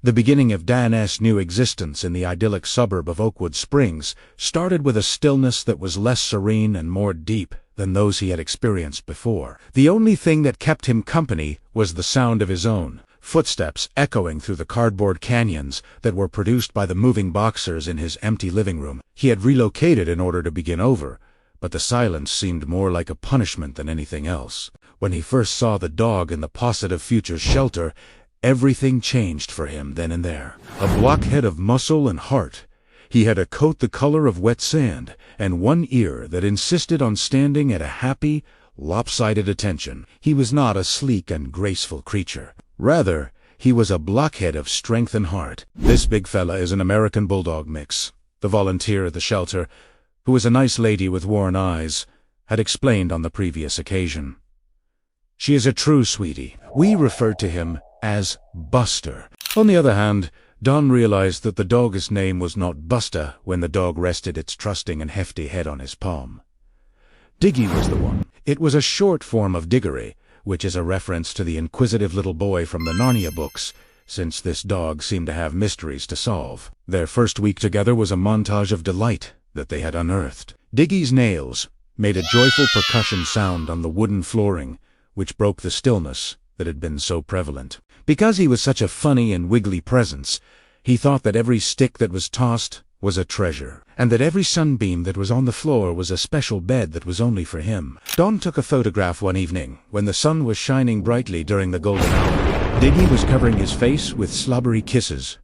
The beginning of Dan's new existence in the idyllic suburb of Oakwood Springs started with a stillness that was less serene and more deep than those he had experienced before. The only thing that kept him company was the sound of his own footsteps echoing through the cardboard canyons that were produced by the moving boxers in his empty living room. He had relocated in order to begin over, but the silence seemed more like a punishment than anything else. When he first saw the dog in the Positive Futures shelter, everything changed for him then and there. A blockhead of muscle and heart, he had a coat the color of wet sand, and one ear that insisted on standing at a happy, lopsided attention. He was not a sleek and graceful creature. Rather, he was a blockhead of strength and heart. "This big fella is an American Bulldog mix," the volunteer at the shelter, who was a nice lady with worn eyes, had explained on the previous occasion. "She is a true sweetie. We referred to him as Buster." On the other hand, Don realized that the dog's name was not Buster when the dog rested its trusting and hefty head on his palm. Diggy was the one. It was a short form of Diggory, which is a reference to the inquisitive little boy from the Narnia books, since this dog seemed to have mysteries to solve. Their first week together was a montage of delight that they had unearthed. Diggy's nails made a joyful percussion sound on the wooden flooring, which broke the stillness that had been so prevalent. Because he was such a funny and wiggly presence, he thought that every stick that was tossed was a treasure, and that every sunbeam that was on the floor was a special bed that was only for him. Don took a photograph one evening, when the sun was shining brightly during the golden hour. Diggy was covering his face with slobbery kisses,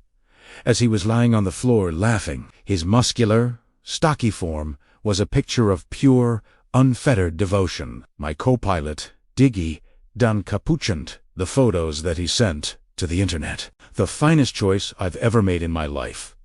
as he was lying on the floor laughing. His muscular, stocky form was a picture of pure, unfettered devotion. My co-pilot, Diggy, done capuchant the photos that he sent to the internet. The finest choice I've ever made in my life.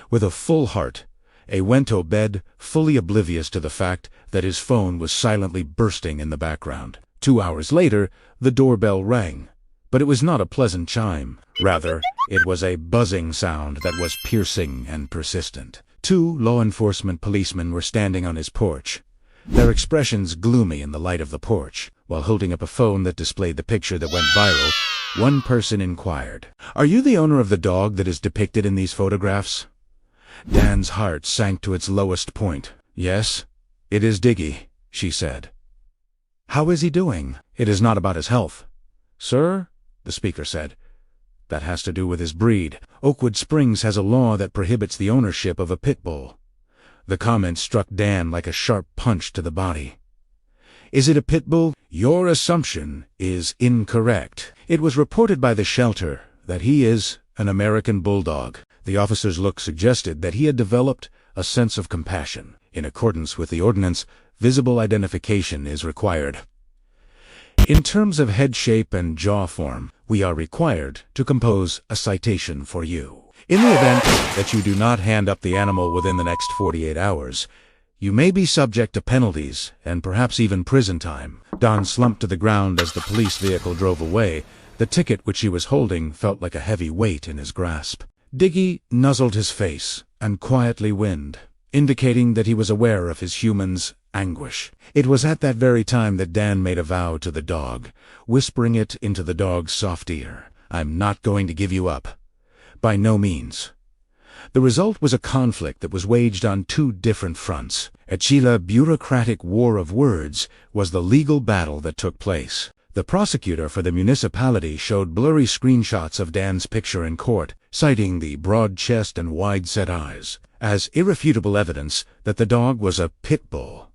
With a full heart, a went to bed fully oblivious to the fact that his phone was silently bursting in the background. 2 hours later, the doorbell rang, but it was not a pleasant chime. Rather, it was a buzzing sound that was piercing and persistent. 2 law enforcement policemen were standing on his porch, their expressions gloomy in the light of the porch. While holding up a phone that displayed the picture that went viral, one person inquired, "Are you the owner of the dog that is depicted in these photographs?" Dan's heart sank to its lowest point. "Yes, it is Diggy," she said. "How is he doing?" "It is not about his health." "Sir," the speaker said, "that has to do with his breed. Oakwood Springs has a law that prohibits the ownership of a pit bull." The comment struck Dan like a sharp punch to the body. "Is it a pit bull?" "Your assumption is incorrect. It was reported by the shelter that he is an American Bulldog." The officer's look suggested that he had developed a sense of compassion. In accordance with the ordinance, visible identification is required. In terms of head shape and jaw form, we are required to compose a citation for you. In the event that you do not hand up the animal within the next 48 hours, you may be subject to penalties and perhaps even prison time. Don slumped to the ground as the police vehicle drove away. The ticket which he was holding felt like a heavy weight in his grasp. Diggy nuzzled his face and quietly whined, indicating that he was aware of his human's anguish. It was at that very time that Dan made a vow to the dog, whispering it into the dog's soft ear. "I'm not going to give you up. By no means." The result was a conflict that was waged on 2 different fronts. A Chile bureaucratic war of words was the legal battle that took place. The prosecutor for the municipality showed blurry screenshots of Dan's picture in court, citing the broad chest and wide-set eyes as irrefutable evidence that the dog was a pit bull.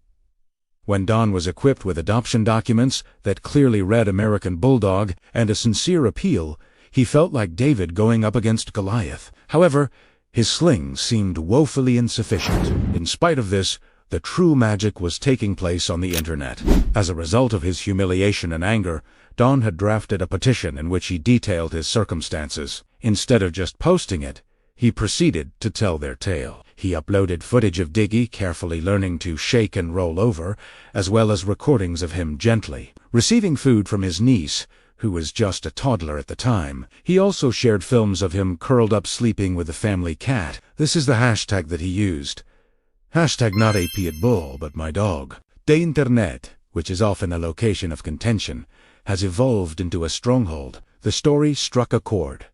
When Don was equipped with adoption documents that clearly read American Bulldog and a sincere appeal, he felt like David going up against Goliath. However, his sling seemed woefully insufficient. In spite of this, the true magic was taking place on the internet. As a result of his humiliation and anger, Don had drafted a petition in which he detailed his circumstances. Instead of just posting it, he proceeded to tell their tale. He uploaded footage of Diggy carefully learning to shake and roll over, as well as recordings of him gently receiving food from his niece, who was just a toddler at the time. He also shared films of him curled up sleeping with the family cat. This is the hashtag that he used. Hashtag not a pit bull, but my dog. The internet, which is often a location of contention, has evolved into a stronghold. The story struck a chord.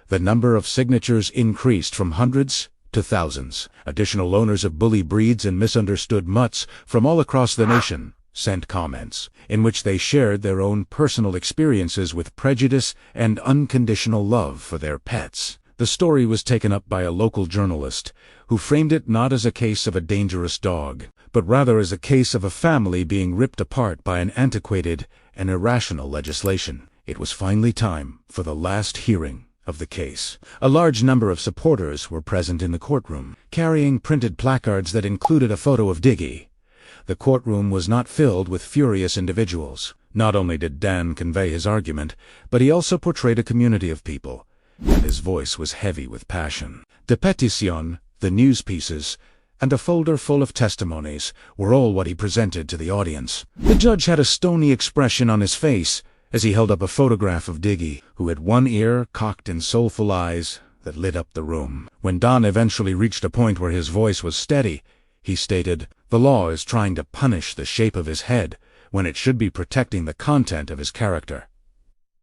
The number of signatures increased from hundreds to thousands. Additional owners of bully breeds and misunderstood mutts from all across the nation sent comments, in which they shared their own personal experiences with prejudice and unconditional love for their pets. The story was taken up by a local journalist, who framed it not as a case of a dangerous dog, but rather as a case of a family being ripped apart by an antiquated and irrational legislation. It was finally time for the last hearing of the case. A large number of supporters were present in the courtroom, carrying printed placards that included a photo of Diggy. The courtroom was not filled with furious individuals. Not only did Dan convey his argument, but he also portrayed a community of people, and his voice was heavy with passion. The petition, the news pieces, and a folder full of testimonies were all what he presented to the audience. The judge had a stony expression on his face as he held up a photograph of Diggy, who had one ear cocked in soulful eyes that lit up the room. When Don eventually reached a point where his voice was steady, he stated, "The law is trying to punish the shape of his head when it should be protecting the content of his character."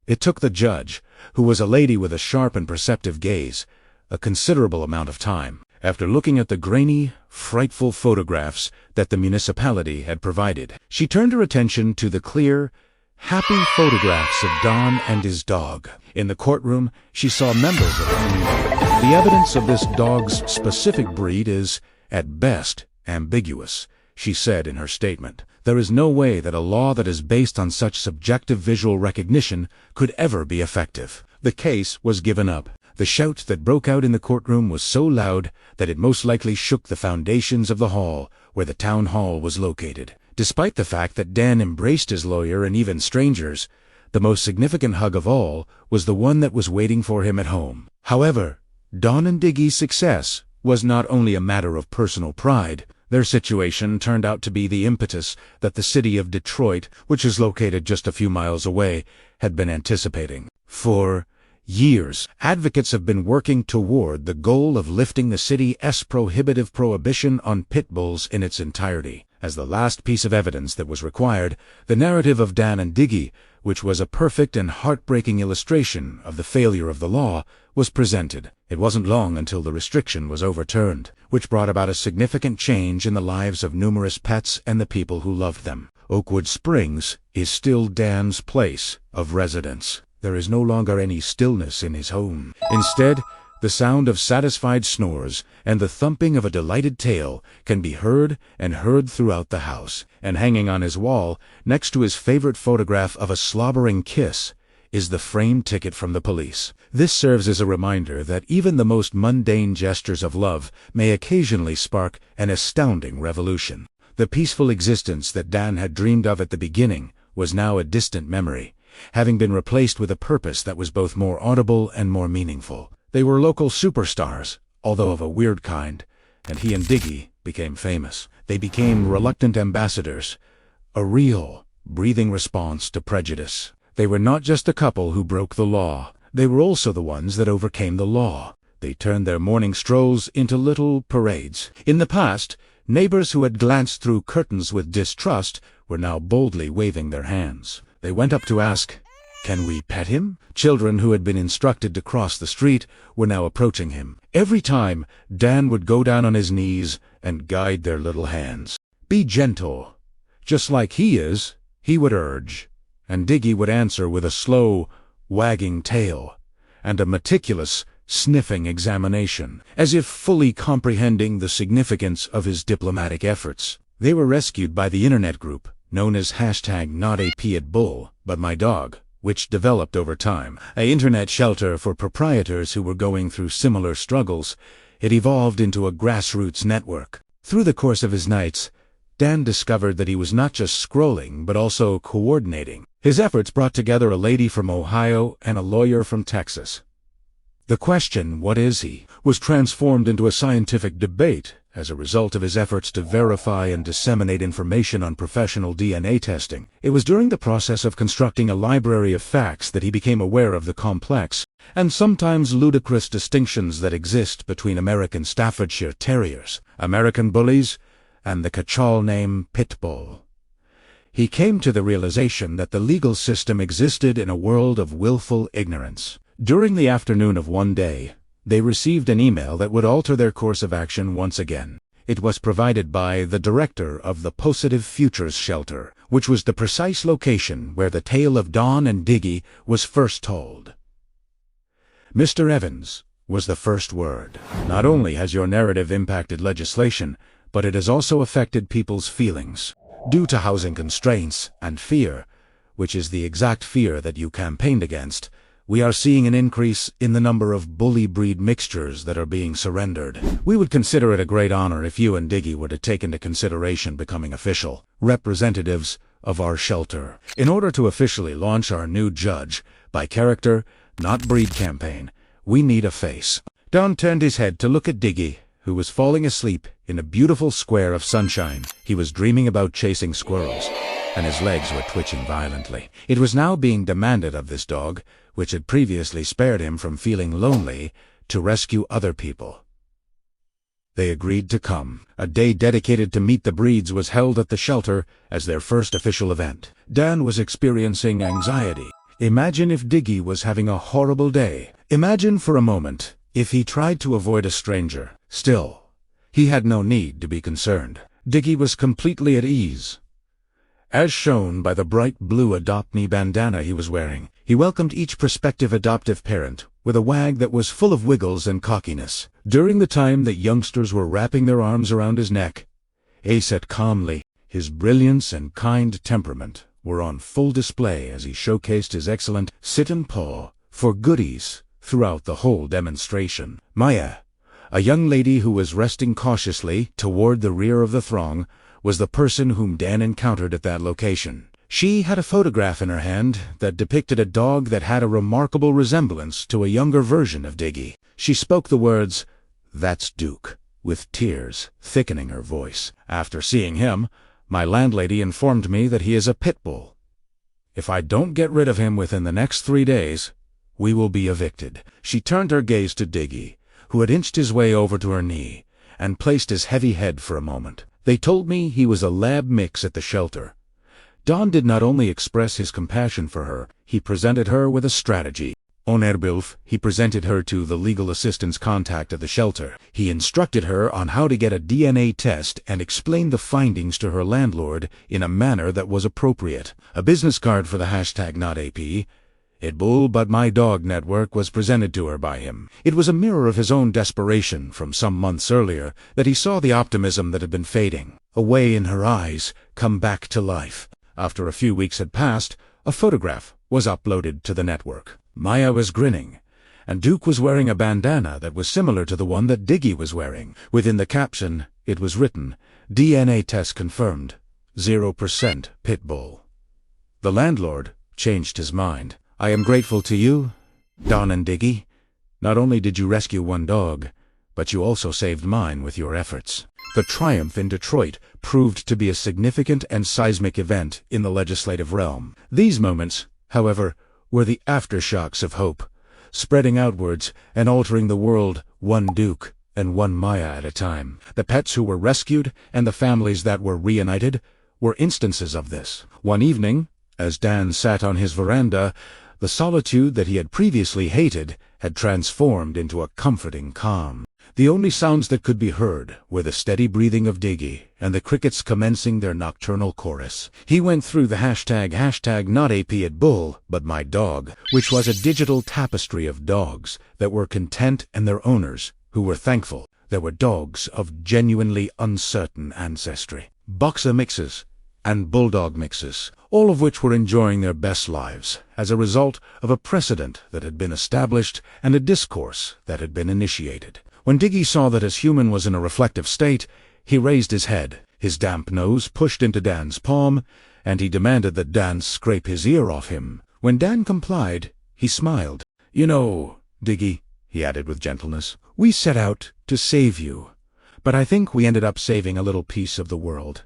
It took the judge, who was a lady with a sharp and perceptive gaze, a considerable amount of time. After looking at the grainy, frightful photographs that the municipality had provided, she turned her attention to the clear, happy photographs of Don and his dog. In the courtroom, she saw members of the community. The evidence of this dog's specific breed is, at best, ambiguous, she said in her statement. There is no way that a law that is based on such subjective visual recognition could ever be effective. The case was given up. The shout that broke out in the courtroom was so loud that it most likely shook the foundations of the hall where the town hall was located. Despite the fact that Dan embraced his lawyer and even strangers, the most significant hug of all was the one that was waiting for him at home. However, Don and Diggy's success was not only a matter of personal pride. Their situation turned out to be the impetus that the city of Detroit, which is located just a few miles away, had been anticipating. For years, advocates have been working toward the goal of lifting the city's prohibitive prohibition on pit bulls in its entirety. As the last piece of evidence that was required, the narrative of Dan and Diggy, which was a perfect and heartbreaking illustration of the failure of the law, was presented. It wasn't long until the restriction was overturned, which brought about a significant change in the lives of numerous pets and the people who loved them. Oakwood Springs is still Dan's place of residence. There is no longer any stillness in his home. Instead, the sound of satisfied snores and the thumping of a delighted tail can be heard and heard throughout the house. And hanging on his wall, next to his favorite photograph of a slobbering kiss, is the framed ticket from the police. This serves as a reminder that even the most mundane gestures of love may occasionally spark an astounding revolution. The peaceful existence that Dan had dreamed of at the beginning was now a distant memory, having been replaced with a purpose that was both more audible and more meaningful. They were local superstars, although of a weird kind, and he and Diggy became famous. They became reluctant ambassadors, a real, breathing response to prejudice. They were not just a couple who broke the law. They were also the ones that overcame the law. They turned their morning strolls into little parades. In the past, neighbors who had glanced through curtains with distrust were now boldly waving their hands. They went up to ask, "Can we pet him?" Children who had been instructed to cross the street were now approaching him. Every time, Dan would go down on his knees and guide their little hands. "Be gentle, just like he is," he would urge, and Diggy would answer with a slow, wagging tail and a meticulous, sniffing examination, as if fully comprehending the significance of his diplomatic efforts. They were rescued by the internet group, known as #NotAPitBull, but my dog, which developed over time. An internet shelter for proprietors who were going through similar struggles. It evolved into a grassroots network. Through the course of his nights, Dan discovered that he was not just scrolling, but also coordinating. His efforts brought together a lady from Ohio and a lawyer from Texas. The question, "What is he?" was transformed into a scientific debate as a result of his efforts to verify and disseminate information on professional DNA testing. It was during the process of constructing a library of facts that he became aware of the complex and sometimes ludicrous distinctions that exist between American Staffordshire Terriers, American Bullies, and the catch-all name Pit Bull. He came to the realization that the legal system existed in a world of willful ignorance. During the afternoon of one day, they received an email that would alter their course of action once again. It was provided by the director of the Positive Futures Shelter, which was the precise location where the tale of Dawn and Diggy was first told. "Mr. Evans," was the first word. "Not only has your narrative impacted legislation, but it has also affected people's feelings. Due to housing constraints and fear, which is the exact fear that you campaigned against, we are seeing an increase in the number of bully breed mixtures that are being surrendered. We would consider it a great honor if you and Diggy were to take into consideration becoming official representatives of our shelter. In order to officially launch our new judge by character, not breed campaign, we need a face." Don turned his head to look at Diggy, who was falling asleep in a beautiful square of sunshine. He was dreaming about chasing squirrels, and his legs were twitching violently. It was now being demanded of this dog, which had previously spared him from feeling lonely, to rescue other people. They agreed to come. A day dedicated to meet the breeds was held at the shelter as their first official event. Dan was experiencing anxiety. Imagine if Diggy was having a horrible day. Imagine for a moment if he tried to avoid a stranger. Still, he had no need to be concerned. Diggy was completely at ease, as shown by the bright blue Adopt-Me bandana he was wearing. He welcomed each prospective adoptive parent with a wag that was full of wiggles and cockiness. During the time that youngsters were wrapping their arms around his neck, Ace sat calmly. His brilliance and kind temperament were on full display as he showcased his excellent sit and paw for goodies throughout the whole demonstration. Maya, a young lady who was resting cautiously toward the rear of the throng, was the person whom Dan encountered at that location. She had a photograph in her hand that depicted a dog that had a remarkable resemblance to a younger version of Diggy. She spoke the words, "That's Duke," with tears thickening her voice. "After seeing him, my landlady informed me that he is a pit bull. If I don't get rid of him within the next 3 days, we will be evicted." She turned her gaze to Diggy, who had inched his way over to her knee and placed his heavy head for a moment. "They told me he was a lab mix at the shelter." Don did not only express his compassion for her, he presented her with a strategy. On Erbilf, he presented her to the legal assistance contact at the shelter. He instructed her on how to get a DNA test and explained the findings to her landlord in a manner that was appropriate. A business card for the #NotAP, "It Bull But My Dog" network was presented to her by him. It was a mirror of his own desperation from some months earlier that he saw the optimism that had been fading away in her eyes come back to life. After a few weeks had passed, a photograph was uploaded to the network. Maya was grinning, and Duke was wearing a bandana that was similar to the one that Diggy was wearing. Within the caption, it was written, "DNA test confirmed, 0% pit bull." The landlord changed his mind. "I am grateful to you, Don and Diggy. Not only did you rescue one dog, but you also saved mine with your efforts." The triumph in Detroit proved to be a significant and seismic event in the legislative realm. These moments, however, were the aftershocks of hope, spreading outwards and altering the world one Duke and one Maya at a time. The pets who were rescued and the families that were reunited were instances of this. One evening, as Dan sat on his veranda, the solitude that he had previously hated had transformed into a comforting calm. The only sounds that could be heard were the steady breathing of Diggy and the crickets commencing their nocturnal chorus. He went through the #NotAP But My Dog, which was a digital tapestry of dogs that were content and their owners who were thankful. There were dogs of genuinely uncertain ancestry, boxer mixes and bulldog mixes, all of which were enjoying their best lives as a result of a precedent that had been established and a discourse that had been initiated. When Diggy saw that his human was in a reflective state, he raised his head, his damp nose pushed into Dan's palm, and he demanded that Dan scrape his ear off him. When Dan complied, he smiled. "You know, Diggy," he added with gentleness, "we set out to save you, but I think we ended up saving a little piece of the world."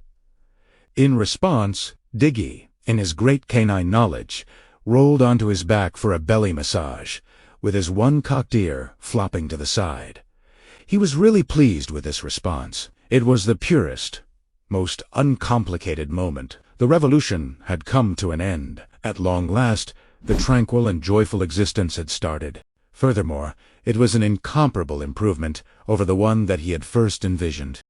In response, Diggy, in his great canine knowledge, rolled onto his back for a belly massage, with his one cocked ear flopping to the side. He was really pleased with this response. It was the purest, most uncomplicated moment. The revolution had come to an end. At long last, The tranquil and joyful existence had started. Furthermore, it was an incomparable improvement over the one that he had first envisioned.